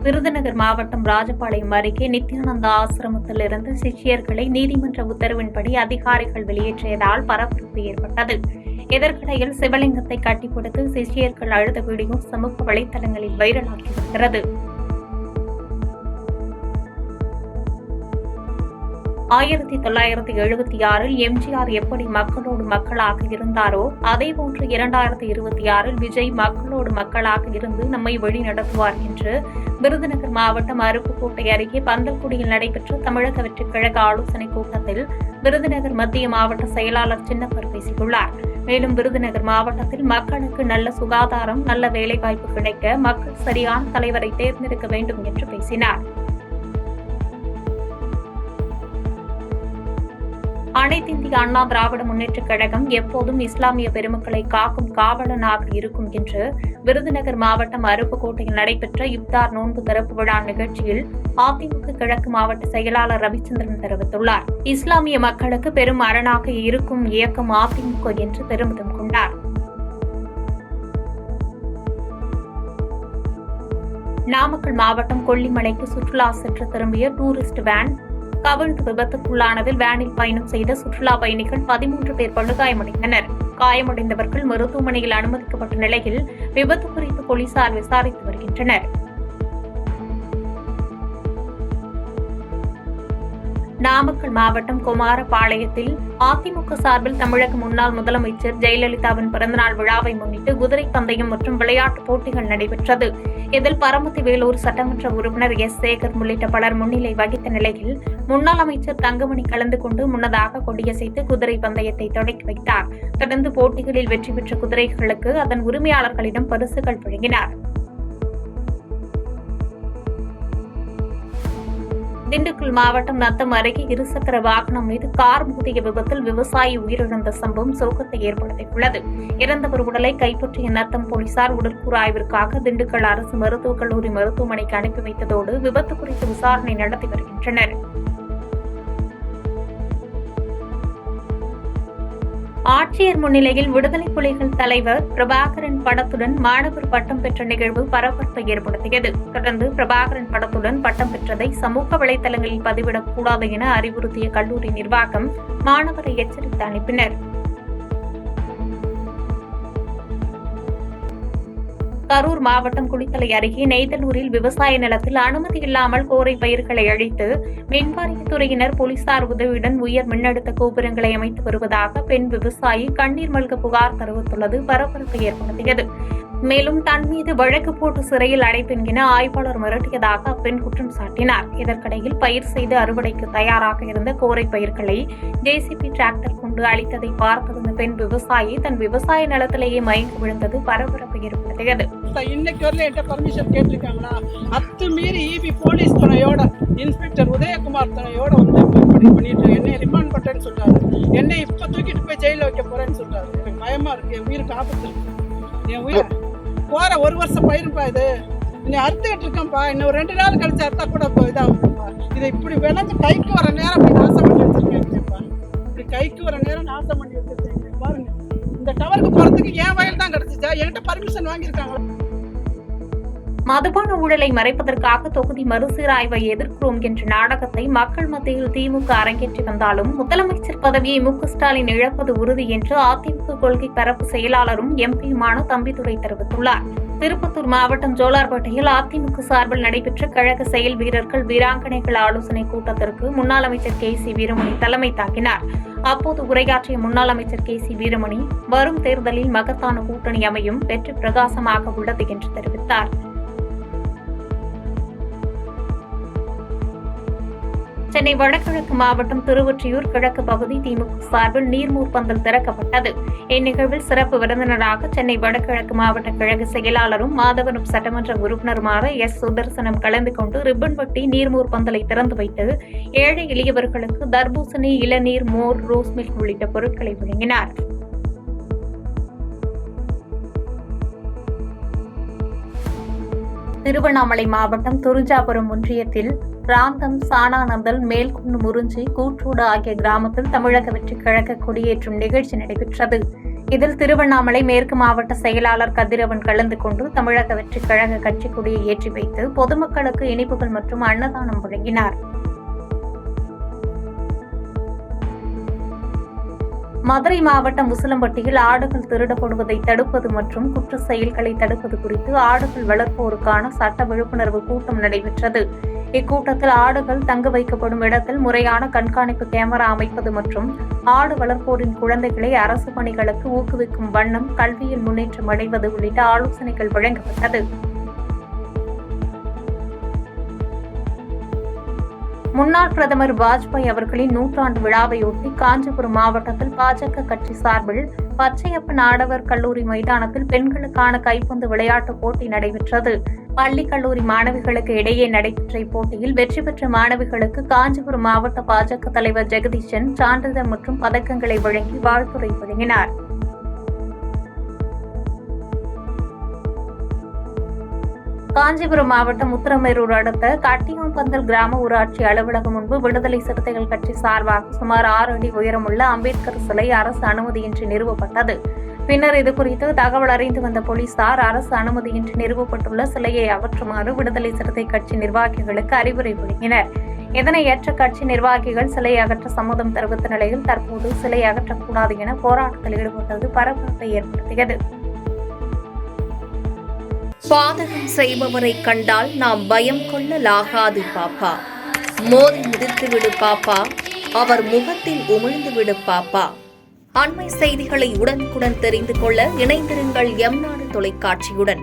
விருதுநகர் மாவட்டம் ராஜபாளையம் அருகே நித்யானந்தா ஆசிரமத்தில் இருந்து சிஷ்யர்களை நீதிமன்ற உத்தரவின்படி அதிகாரிகள் வெளியேற்றியதால் பரபரப்பு ஏற்பட்டது. இதற்கிடையில் சிவலிங்கத்தை கட்டிப்பிடித்து சிஷ்யர்கள் அழுத வீடியோ சமூக வலைதளங்களில் வைரலாகி வருகிறது. 1976 எம்ஜிஆர் எப்படி மக்களோடு மக்களாக இருந்தாரோ அதேபோன்று 2026 விஜய் மக்களோடு மக்களாக இருந்து நம்மை வழிநடத்துவார் என்று விருதுநகர் மாவட்டம் அருப்புக்கோட்டை அருகே பந்தல்குடியில் நடைபெற்ற தமிழக வெற்றிக் கழக ஆலோசனைக் கூட்டத்தில் விருதுநகர் மத்திய மாவட்ட செயலாளர் சின்னப்பர் பேசியுள்ளார். மேலும் விருதுநகர் மாவட்டத்தில் மக்களுக்கு நல்ல சுகாதாரம், நல்ல வேலைவாய்ப்பு கிடைக்க மக்கள் சரியான தலைவரை தேர்ந்தெடுக்க வேண்டும் என்று பேசினார். அனைத்திந்திய அண்ணா திராவிட முன்னேற்றக் கழகம் எப்போதும் இஸ்லாமிய பெருமக்களை காக்கும் காவலனாக இருக்கும் என்று விருதுநகர் மாவட்டம் அருப்புக்கோட்டையில் நடைபெற்ற இப்தார் நோன்பு திறப்பு விழா நிகழ்ச்சியில் அதிமுக கிழக்கு மாவட்ட செயலாளர் ரவிச்சந்திரன் தெரிவித்துள்ளார். இஸ்லாமிய மக்களுக்கு பெரும் அரணாக இருக்கும் இயக்கம் அதிமுக என்று பெருமிதம் கொண்டார். நாமக்கல் மாவட்டம் கொல்லிமலைக்கு சுற்றுலா சென்று திரும்பிய டூரிஸ்ட் வேன் கவிழ்ந்து விபத்துக்குள்ளானதில் வேனில் பயணம் செய்த சுற்றுலா பயணிகள் 13 பேர் படுகாயமடைந்தனர். காயமடைந்தவர்கள் மருத்துவமனையில் அனுமதிக்கப்பட்ட நிலையில் விபத்து குறித்து போலீசார் விசாரித்து வருகின்றனர். நாமக்கல் மாவட்டம் குமாரபாளையத்தில் அதிமுக சார்பில் தமிழக முன்னாள் முதலமைச்சர் ஜெயலலிதாவின் பிறந்தநாள் விழாவை முன்னிட்டு குதிரை பந்தயம் மற்றும் விளையாட்டுப் போட்டிகள் நடைபெற்றது. இதில் பரமத்தி வேலூர் சட்டமன்ற உறுப்பினர் எஸ். சேகர் உள்ளிட்ட பலர் முன்னிலை வகித்த நிலையில் முன்னாள் அமைச்சர் தங்கமணி கலந்து கொண்டு முன்னதாக கொடியசைத்து குதிரை பந்தயத்தை தொடக்கி வைத்தார். தொடர்ந்து போட்டிகளில் வெற்றி பெற்ற குதிரைகளுக்கு அதன் உரிமையாளர்களிடம் பரிசுகள் வழங்கினார். திண்டுக்கல் மாவட்டம் நத்தம் அருகே இருசக்கர வாகனம் மீது கார் மோதிய விபத்தில் விவசாயி உயிரிழந்த சம்பவம் சோகத்தை ஏற்படுத்தியுள்ளது. இறந்தவர் உடலை கைப்பற்றிய நத்தம் போலீசார் உடற்கூறு ஆய்விற்காக திண்டுக்கல் அரசு மருத்துவக் கல்லூரி மருத்துவமனைக்கு அனுப்பி வைத்ததோடு விபத்து குறித்து விசாரணை நடத்தி வருகின்றனர். ஆட்சியர் முன்னிலையில் விடுதலை புலிகள் தலைவர் பிரபாகரன் படத்துடன் மாணவர் பட்டம் பெற்ற நிகழ்வு பரபரப்பை ஏற்படுத்தியது. தொடர்ந்து பிரபாகரன் படத்துடன் பட்டம் பெற்றதை சமூக வலைதளங்களில் பதிவிடக்கூடாது என அறிவுறுத்திய கல்லூரி நிர்வாகம் மாணவரை எச்சரித்து அனுப்பினர். கரூர் மாவட்டம் குளித்தலை அருகே நெய்தலூரில் விவசாய நிலத்தில் அனுமதி இல்லாமல் கோரை பயிர்களை அழித்து மின்வாரியத்துறையினர் போலீசார் உதவியுடன் உயர் மின்னழுத்த கோபுரங்களை அமைத்து வருவதாக பெண் விவசாயி கண்ணீர் மல்க புகார் தெரிவித்துள்ளது பரபரப்பை ஏற்படுத்தியது. மேலும் தன் மீது வழக்கு போட்டு சிறையில் அடைப்பேன் என ஆய்வாளர் மிரட்டியதாக அப்பெண் குற்றம் சாட்டினார். இதற்கிடையில் பயிர் செய்து அறுவடைக்கு தயாராக இருந்த கோரை பயிர்களை ஜேசிபி டிராக்டர் கொண்டு அழித்ததை பார்த்திருந்த பெண் விவசாயி தன் விவசாய நிலத்திலேயே மயங்கி விழுந்தது பரபரப்பை ஏற்படுத்தியது. இன்னைக்கு வரல என்கிட்ட பர்மிஷன் கேட்டிருக்காங்களா? அத்துமீறி இபி போலீஸ் துணையோட இன்ஸ்பெக்டர் உதயகுமார் துணையோட வந்து பண்ணிட்டு என்னை ரிமாண்ட் பண்றேன்னு சொல்றாரு. என்னை இப்ப தூக்கிட்டு போய் ஜெயில வைக்க போறேன்னு சொல்றாரு. எனக்கு பயமா இருக்கு. என் உயிருக்கு ஆபத்து இருக்கு. என் உயிர் போற 1 வருஷம் பயிருப்பா. இது இன்னும் அறுத்துக்கிட்டு இருக்கேன்ப்பா. இன்னும் 2 நாள் கழிச்சு அறுத்தா கூட இதாகும்ப்பா. இதை இப்படி விளைஞ்சு கைக்கு வர நேரம் இப்படி நாசம் பண்ணி வச்சிருக்கேன்ப்பா. இப்படி கைக்கு வர நேரம் நாசம் பண்ணி வச்சிருக்கேன். பாருங்க, இந்த டவருக்கு போறதுக்கு என் வயல் தான் கிடைச்சிச்சா? என்கிட்ட பர்மிஷன் வாங்கியிருக்காங்களா? மதுபான ஊழலை மறைப்பதற்காக தொகுதி மறுசீராய்வை எதிர்க்கிறோம் என்ற நாடகத்தை மக்கள் மத்தியில் திமுக அரங்கேற்றி வந்தாலும் முதலமைச்சர் பதவியை மு.க.ஸ்டாலின் இழப்பது உறுதி என்று அதிமுக கொள்கை பரப்பு செயலாளரும் எம்பியுமான தம்பிதுரை தெரிவித்துள்ளார். திருப்பத்தூர் மாவட்டம் ஜோலார்பேட்டையில் அதிமுக சார்பில் நடைபெற்ற கழக செயல் வீரர்கள் வீராங்கனைகள் ஆலோசனை கூட்டத்திற்கு முன்னாள் அமைச்சர் கே.சி. வீரமணி தலைமை தாங்கினார். அப்போது உரையாற்றிய முன்னாள் அமைச்சர் கே.சி. வீரமணி வரும் தேர்தலில் மகத்தான கூட்டணி அமையும், வெற்றி பிரகாசமாக உள்ளது என்று தெரிவித்தார். சென்னை வடகிழக்கு மாவட்டம் திருவொற்றியூர் கிழக்கு பகுதி திமுக சார்பில் நீர்மூர் பந்தல் திறக்கப்பட்டது. இந்நிகழ்வில் சிறப்பு விருந்தினராக சென்னை வடகிழக்கு மாவட்ட கழக செயலாளரும் மாதவரம் சட்டமன்ற உறுப்பினருமான எஸ். சுதர்சனம் கலந்து கொண்டு ரிப்பன் வெட்டி நீர்மூர் பந்தலை திறந்து வைத்து ஏழை எளியவர்களுக்கு தர்பூசணி, இளநீர், மோர், ரோஸ் மில்க் உள்ளிட்ட பொருட்களை வழங்கினார். திருவண்ணாமலை மாவட்டம் துரிஞ்சாபுரம் ஒன்றியத்தில் ராந்தம், சானானந்தல், மேல்குன்னு, முறிஞ்சி, கூற்றோடு ஆகிய கிராமத்தில் தமிழக வெற்றிக் கழக கொடியேற்றும் நிகழ்ச்சி நடைபெற்றது. இதில் திருவண்ணாமலை மேற்கு மாவட்ட செயலாளர் கதிரவன் கலந்து கொண்டு தமிழக வெற்றிக் கழக கட்சி கொடியை ஏற்றி வைத்து பொதுமக்களுக்கு இனிப்புகள் மற்றும் அன்னதானம் வழங்கினார். மதுரை மாவட்டம் உசிலம்பட்டியில் ஆடுகள் திருடப்படுவதை தடுப்பது மற்றும் குற்ற செயல்களை தடுப்பது குறித்து ஆடுகள் வளர்ப்போருக்கான சட்ட விழிப்புணர்வு கூட்டம் நடைபெற்றது. இக்கூட்டத்தில் ஆடுகள் தங்க வைக்கப்படும் இடத்தில் முறையான கண்காணிப்பு கேமரா அமைப்பது மற்றும் ஆடு வளர்ப்போரின் குழந்தைகளை அரசு பணிகளுக்கு ஊக்குவிக்கும் வண்ணம் கல்வியில் முன்னேற்றம் அடைவது உள்ளிட்ட ஆலோசனைகள் வழங்கப்பட்டது. முன்னாள் பிரதமர் வாஜ்பாய் அவர்களின் 100ஆண்டு விழாவையொட்டி காஞ்சிபுரம் மாவட்டத்தில் பாஜக கட்சி சார்பில் பச்சையப்பன் ஆடவர் கல்லூரி மைதானத்தில் பெண்களுக்கான கைப்பந்து விளையாட்டுப் போட்டி நடைபெற்றது. பள்ளி கல்லூரி மாணவிகளுக்கு இடையே நடைபெற்ற இப்போட்டியில் வெற்றி பெற்ற மாணவிகளுக்கு காஞ்சிபுரம் மாவட்ட பாஜக தலைவர் ஜெகதீஷன் சான்றிதழ் மற்றும் பதக்கங்களை வழங்கி வாழ்த்துரை வழங்கினார். காஞ்சிபுரம் மாவட்டம் உத்தரமேரூர் அடுத்த கட்டியாம்பந்தல் கிராம ஊராட்சி அலுவலகம் முன்பு விடுதலை சிறுத்தைகள் கட்சி சார்பாக சுமார் 6 அடி உயரமுள்ள அம்பேத்கர் சிலை அரசு அனுமதியின்றி நிறுவப்பட்டது. பின்னர் இதுகுறித்து தகவல் அறிந்து வந்த போலீசார் அரசு அனுமதியின்றி நிறுவப்பட்டுள்ள சிலையை அகற்றுமாறு விடுதலை சிறுத்தை கட்சி நிர்வாகிகளுக்கு அறிவுரை வழங்கினர். இதனை ஏற்ற கட்சி நிர்வாகிகள் சிலையை அகற்ற சம்மதம் தெரிவித்த நிலையில் தற்போது சிலை அகற்றக்கூடாது என போராட்டத்தில் ஈடுபட்டது பரபரப்பை ஏற்படுத்தியது. பாதகம் செய்பவரை கண்டால் நாம் பயம் கொள்ளலாகாது பாப்பா. மோதி மிதித்துவிடு பாப்பா, அவர் முகத்தில் உமிழ்ந்துவிடு பாப்பா. அண்மை செய்திகளை உடனுக்குடன் தெரிந்து கொள்ள இணைந்திருங்கள் எம் நாடு தொலைக்காட்சியுடன்.